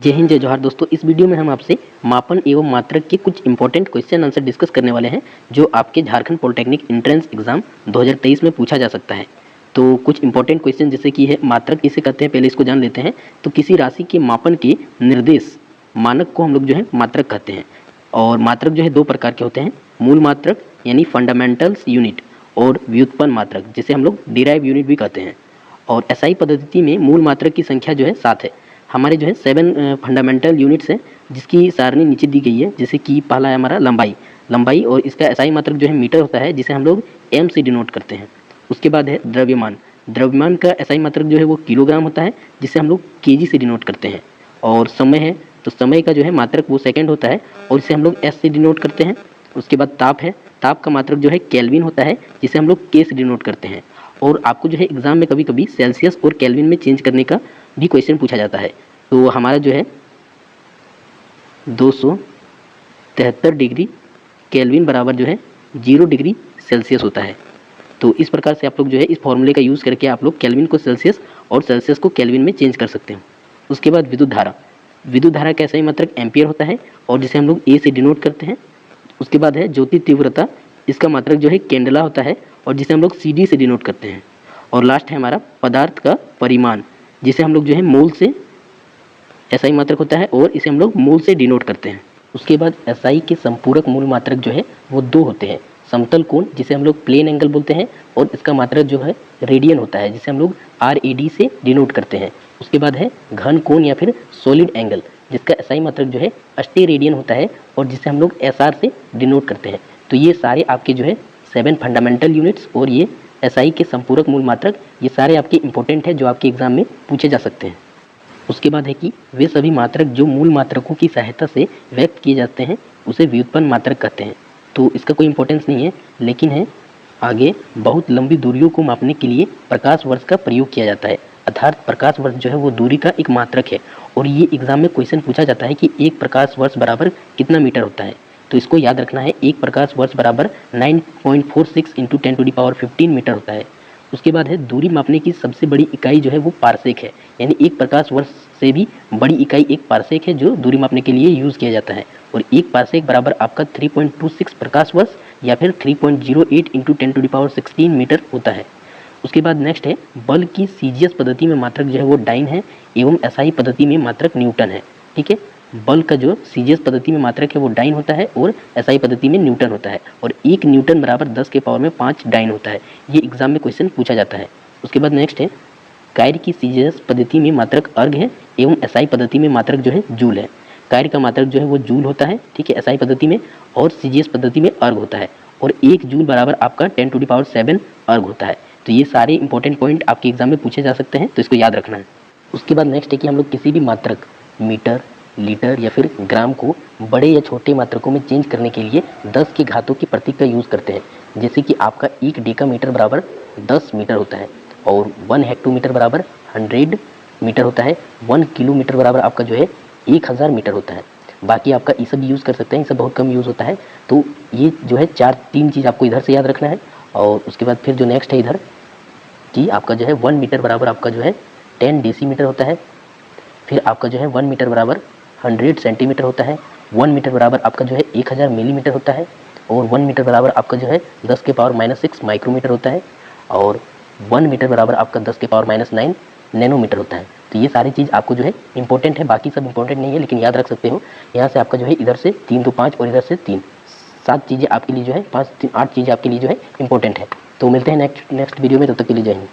जय हिंद जय जोहार दोस्तों। इस वीडियो में हम आपसे मापन एवं मात्रक के कुछ इंपॉर्टेंट क्वेश्चन आंसर डिस्कस करने वाले हैं जो आपके झारखंड पॉलिटेक्निक एंट्रेंस एग्जाम 2023 में पूछा जा सकता है। तो कुछ इंपॉर्टेंट क्वेश्चन जैसे कि है मात्रक किसे कहते हैं, पहले इसको जान लेते हैं। तो किसी राशि के मापन के निर्देश मानक को हम लोग जो है मात्रक कहते हैं। और मात्रक जो है दो प्रकार के होते हैं, मूल मात्रक यानी फंडामेंटल्स यूनिट और व्युत्पन्न मात्रक जिसे हम लोग डिराइव यूनिट भी कहते हैं। और एसआई पद्धति में मूल मात्रक की संख्या जो है 7 है। हमारे जो है 7 फंडामेंटल यूनिट्स हैं जिसकी सारणी नीचे दी गई है। जैसे कि पहला है हमारा लंबाई और इसका एसआई मात्रक जो है मीटर होता है जिसे हम लोग एम से डिनोट करते हैं। उसके बाद है द्रव्यमान का एसआई मात्रक जो है वो किलोग्राम होता है जिसे हम लोग केजी से डिनोट करते हैं। और समय है तो समय का जो है मात्रक वो सेकंड होता है और इसे हम लोग एस से डिनोट करते हैं। उसके बाद ताप है, ताप का मात्रक जो है केल्विन होता है जिसे हम लोग के से डिनोट करते हैं। और आपको जो है एग्जाम में कभी कभी सेल्सियस और केल्विन में चेंज करने का भी क्वेश्चन पूछा जाता है। तो हमारा जो है 273 डिग्री केल्विन बराबर जो है 0 डिग्री सेल्सियस होता है। तो इस प्रकार से आप लोग जो है इस फॉर्मूले का यूज़ करके आप लोग केल्विन को सेल्सियस और सेल्सियस को केल्विन में चेंज कर सकते हो। उसके बाद विद्युत धारा का ऐसा ही मात्रक एम्पियर होता है और जिसे हम लोग ए से डिनोट करते हैं। उसके बाद है ज्योति तीव्रता, इसका मात्रक जो है कैंडला होता है और जिसे हम लोग सीडी से डिनोट करते हैं। और लास्ट है हमारा पदार्थ का परिमाण जिसे हम लोग जो है मोल से एसआई मात्रक होता है और इसे हम लोग मोल से डिनोट करते हैं। उसके बाद एसआई के संपूरक मूल मात्रक जो है वो दो होते हैं, समतल कोण जिसे हम लोग प्लेन एंगल बोलते हैं और इसका मात्रक जो है रेडियन होता है जिसे हम लोग RAD से डिनोट करते हैं। उसके बाद है घन कोण या फिर सॉलिड एंगल जिसका एसआई मात्रक जो है अस्टेरेडियन होता है और जिसे हम लोग SR से डिनोट करते हैं। तो ये सारे आपके जो है 7 फंडामेंटल यूनिट्स और ये एसआई के संपूरक मूल मात्रक, ये सारे आपके इंपॉर्टेंट है जो आपके एग्जाम में पूछे जा सकते हैं। उसके बाद है कि वे सभी मात्रक जो मूल मात्रकों की सहायता से व्यक्त किए जाते हैं उसे व्युत्पन्न मात्रक कहते हैं। तो इसका कोई इंपॉर्टेंस नहीं है, लेकिन है आगे बहुत लंबी दूरियों को मापने के लिए प्रकाश वर्ष का प्रयोग किया जाता है। अर्थात प्रकाश वर्ष जो है वो दूरी का एक मात्रक है और ये एग्जाम में क्वेश्चन पूछा जाता है कि एक प्रकाश वर्ष बराबर कितना मीटर होता है। तो इसको याद रखना है, एक प्रकाश वर्ष बराबर 9.46 × 10⁻15 मीटर होता है। उसके बाद है दूरी मापने की सबसे बड़ी इकाई जो है वो पारसेक है, यानी एक प्रकाश वर्ष से भी बड़ी इकाई एक पारसेक है जो दूरी मापने के लिए यूज़ किया जाता है। और एक पारसेक बराबर आपका 3.26 प्रकाश वर्ष या फिर 3.08 × 10⁻16 मीटर होता है। उसके बाद नेक्स्ट है बल की सीजीएस पद्धति में मात्रक जो है वो डाइन है एवं एसआई पद्धति में मात्रक न्यूटन है। ठीक है, बल का जो सीजीएस पद्धति में मात्रक है वो डाइन होता है और एसआई पद्धति में न्यूटन होता है और 1 न्यूटन बराबर 10⁻5 डाइन होता है। ये एग्जाम में क्वेश्चन पूछा जाता है। उसके बाद नेक्स्ट है कार्य की सीजीएस पद्धति में मात्रक अर्ग है एवं एसआई पद्धति में मात्रक जो है जूल है। कार्य का मात्रक जो है वो जूल होता है, ठीक है, एसआई पद्धति में, और सीजीएस पद्धति में अर्ग होता है और 1 जूल बराबर आपका 10⁻7 अर्ग होता है। तो ये सारे इंपॉर्टेंट पॉइंट आपके एग्जाम में पूछे जा सकते हैं, तो इसको याद रखना है। उसके बाद नेक्स्ट है कि हम लोग किसी भी मात्रक मीटर, लीटर या फिर ग्राम को बड़े या छोटे मात्रकों में चेंज करने के लिए 10 के घातों की प्रतीक का यूज़ करते हैं। जैसे कि आपका 1 डेकामीटर बराबर 10 मीटर होता है और 1 हेक्टोमीटर बराबर 100 मीटर होता है, 1 किलोमीटर बराबर आपका जो है 1000 मीटर होता है। बाकी आपका ये सब यूज़ कर सकते हैं, ये सब बहुत कम यूज़ होता है। तो ये जो है 3 चीज़ आपको इधर से याद रखना है। और उसके बाद फिर जो नेक्स्ट है इधर कि आपका जो है 1 मीटर बराबर आपका जो है 10 डेसीमीटर होता है। फिर आपका जो है 1 मीटर बराबर 100 सेंटीमीटर होता है, 1 मीटर बराबर आपका जो है 1000 मिलीमीटर होता है और 1 मीटर बराबर आपका जो है 10⁻⁻6 माइक्रोमीटर होता है और 1 मीटर बराबर आपका 10⁻⁹ नैनोमीटर होता है। तो ये सारी चीज़ आपको जो है इंपॉर्टेंट है, बाकी सब इंपॉर्टेंट नहीं है लेकिन याद रख सकते हो। यहाँ से आपका जो है इधर से 3 तो 5 और इधर से 3, 7 चीज़ें आपके लिए जो है 5 3 8 चीज़ें आपके लिए जो है इंपॉर्टेंट है। तो मिलते हैं नेक्स्ट वीडियो में, तब तक के लिए जय हिंद।